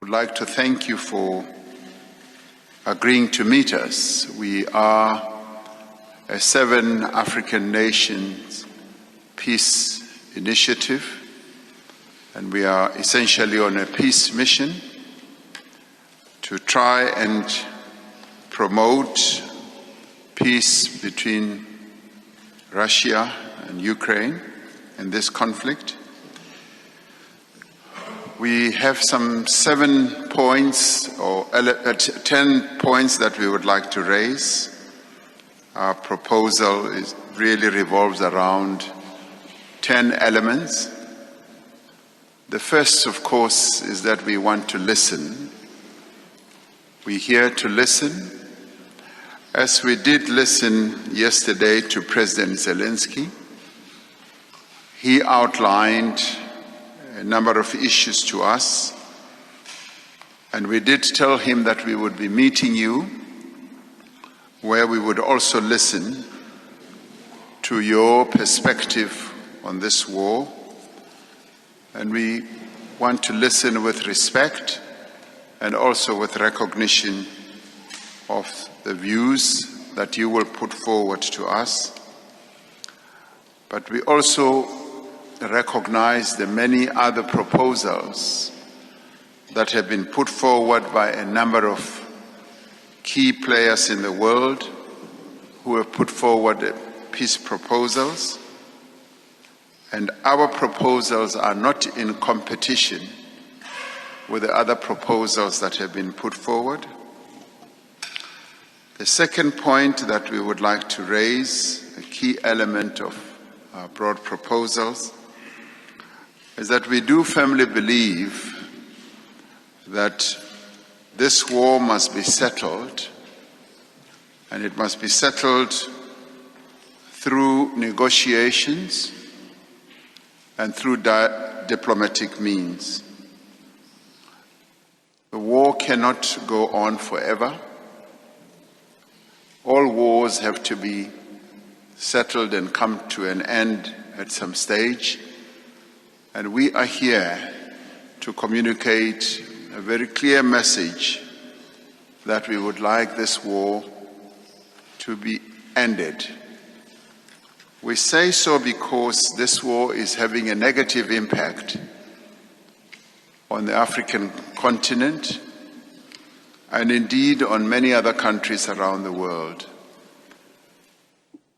would like to thank you for agreeing to meet us. We are a 7 African nations peace initiative, and we are essentially on a peace mission to try and promote peace between Russia and Ukraine in this conflict. We have some 7 points or 10 points that we would like to raise. Our proposal really revolves around 10 elements. The first, of course, is that we want to listen. We're here to listen, as we did listen yesterday to President Zelenskyy. He outlined a number of issues to us, and we did tell him that we would be meeting you, where we would also listen to your perspective on this war, and we want to listen with respect and also with recognition of the views that you will put forward to us. But we also recognize the many other proposals that have been put forward by a number of key players in the world who have put forward peace proposals. And our proposals are not in competition with the other proposals that have been put forward. The second point that we would like to raise, a key element of our broad proposals, is that we do firmly believe that this war must be settled, and it must be settled through negotiations and through diplomatic means. The war cannot go on forever. All wars have to be settled and come to an end at some stage. And we are here to communicate a very clear message that we would like this war to be ended. We say so because this war is having a negative impact on the African continent and indeed on many other countries around the world.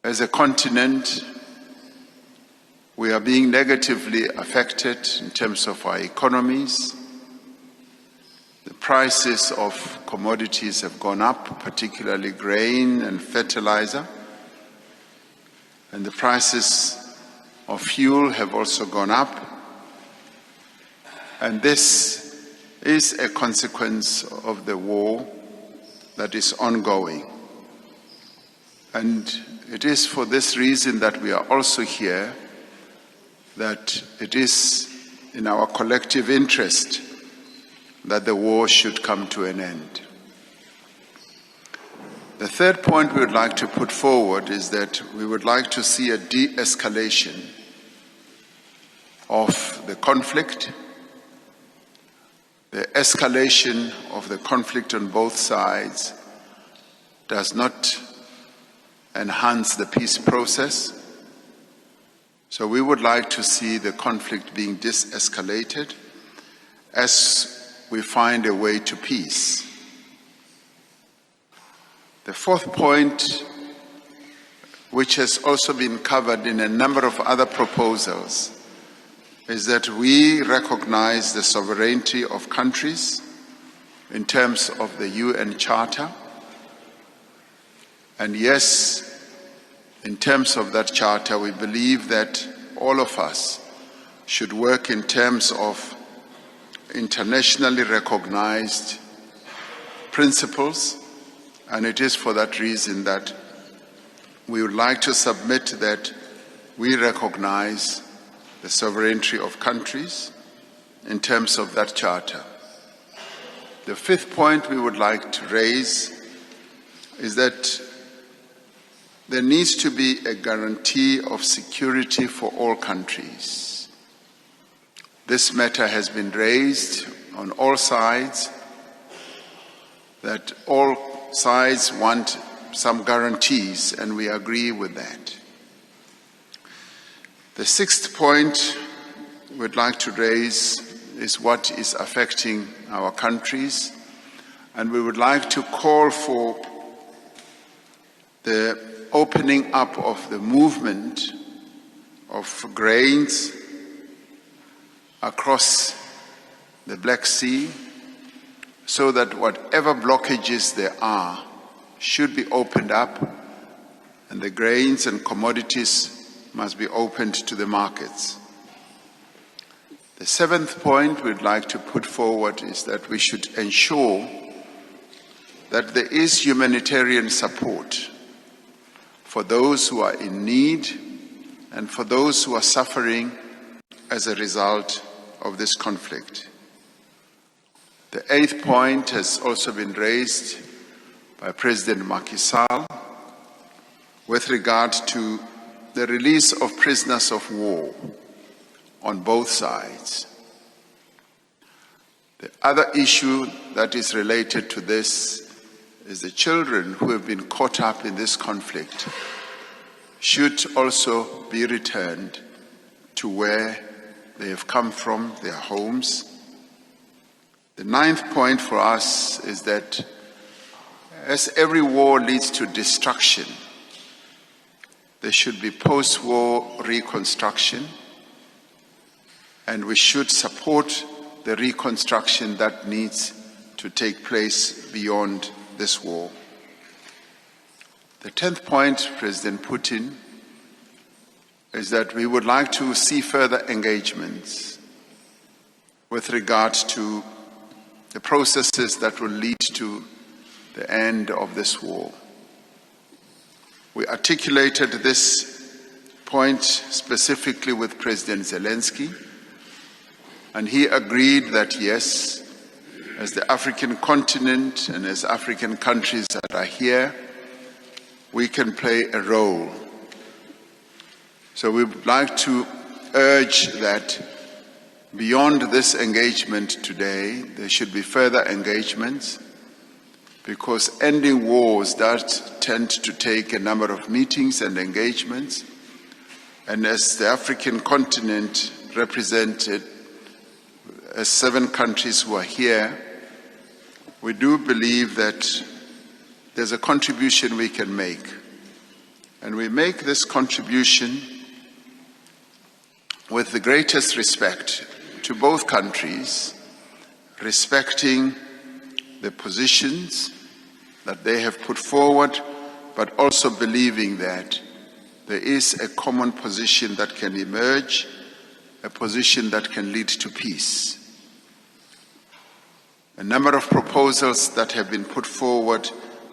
As a continent, we are being negatively affected in terms of our economies. The prices of commodities have gone up, particularly grain and fertilizer. And the prices of fuel have also gone up. And this is a consequence of the war that is ongoing. And it is for this reason that we are also here, that it is in our collective interest that the war should come to an end. The third point we would like to put forward is that we would like to see a de-escalation of the conflict. The escalation of the conflict on both sides does not enhance the peace process. So we would like to see the conflict being de-escalated as we find a way to peace. The fourth point, which has also been covered in a number of other proposals, is that we recognize the sovereignty of countries in terms of the UN Charter. And yes, in terms of that charter, we believe that all of us should work in terms of internationally recognized principles, and it is for that reason that we would like to submit that we recognize the sovereignty of countries in terms of that charter. The fifth point we would like to raise is that there needs to be a guarantee of security for all countries. This matter has been raised on all sides, that all sides want some guarantees, and we agree with that. The sixth point we'd like to raise is what is affecting our countries, and we would like to call for the opening up of the movement of grains across the Black Sea, so that whatever blockages there are should be opened up, and the grains and commodities must be opened to the markets. The seventh point we'd like to put forward is that we should ensure that there is humanitarian support for those who are in need and for those who are suffering as a result of this conflict. The eighth point has also been raised by President Macky Sall with regard to the release of prisoners of war on both sides. The other issue that is related to this is the children who have been caught up in this conflict should also be returned to where they have come from, their homes. The ninth point for us is that as every war leads to destruction, there should be post-war reconstruction, and we should support the reconstruction that needs to take place beyond this war. The 10th point, President Putin, is that we would like to see further engagements with regard to the processes that will lead to the end of this war. We articulated this point specifically with President Zelenskyy, and he agreed that yes, as the African continent and as African countries that are here, we can play a role. So we would like to urge that beyond this engagement today, there should be further engagements, because ending wars does tend to take a number of meetings and engagements. And as the African continent represented as 7 countries who are here, we do believe that there's a contribution we can make. And we make this contribution with the greatest respect to both countries, respecting the positions that they have put forward, but also believing that there is a common position that can emerge, a position that can lead to peace. A number of proposals that have been put forward,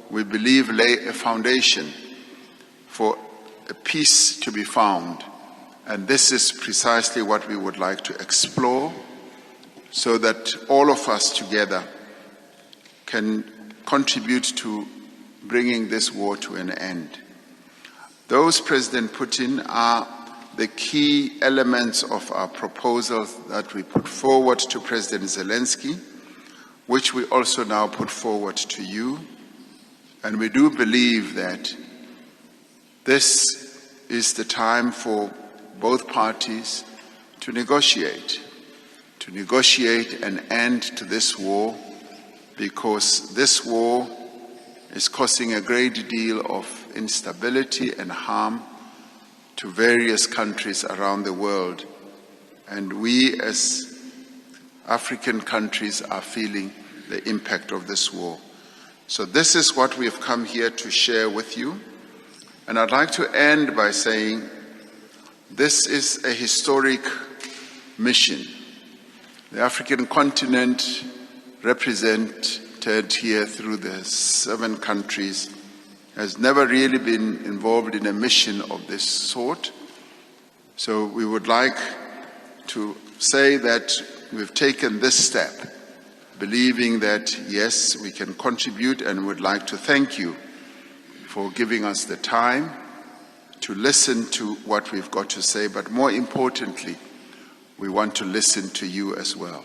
we believe, lay a foundation for a peace to be found. And this is precisely what we would like to explore, so that all of us together can contribute to bringing this war to an end. Those, President Putin, are the key elements of our proposals that we put forward to President Zelenskyy, which we also now put forward to you. And we do believe that this is the time for both parties to negotiate an end to this war, because this war is causing a great deal of instability and harm to various countries around the world. And we as African countries are feeling the impact of this war. So this is what we have come here to share with you. And I'd like to end by saying this is a historic mission. The African continent, represented here through the 7 countries, has never really been involved in a mission of this sort. So we would like to say that we've taken this step, believing that, yes, we can contribute, and would like to thank you for giving us the time to listen to what we've got to say, but more importantly, we want to listen to you as well.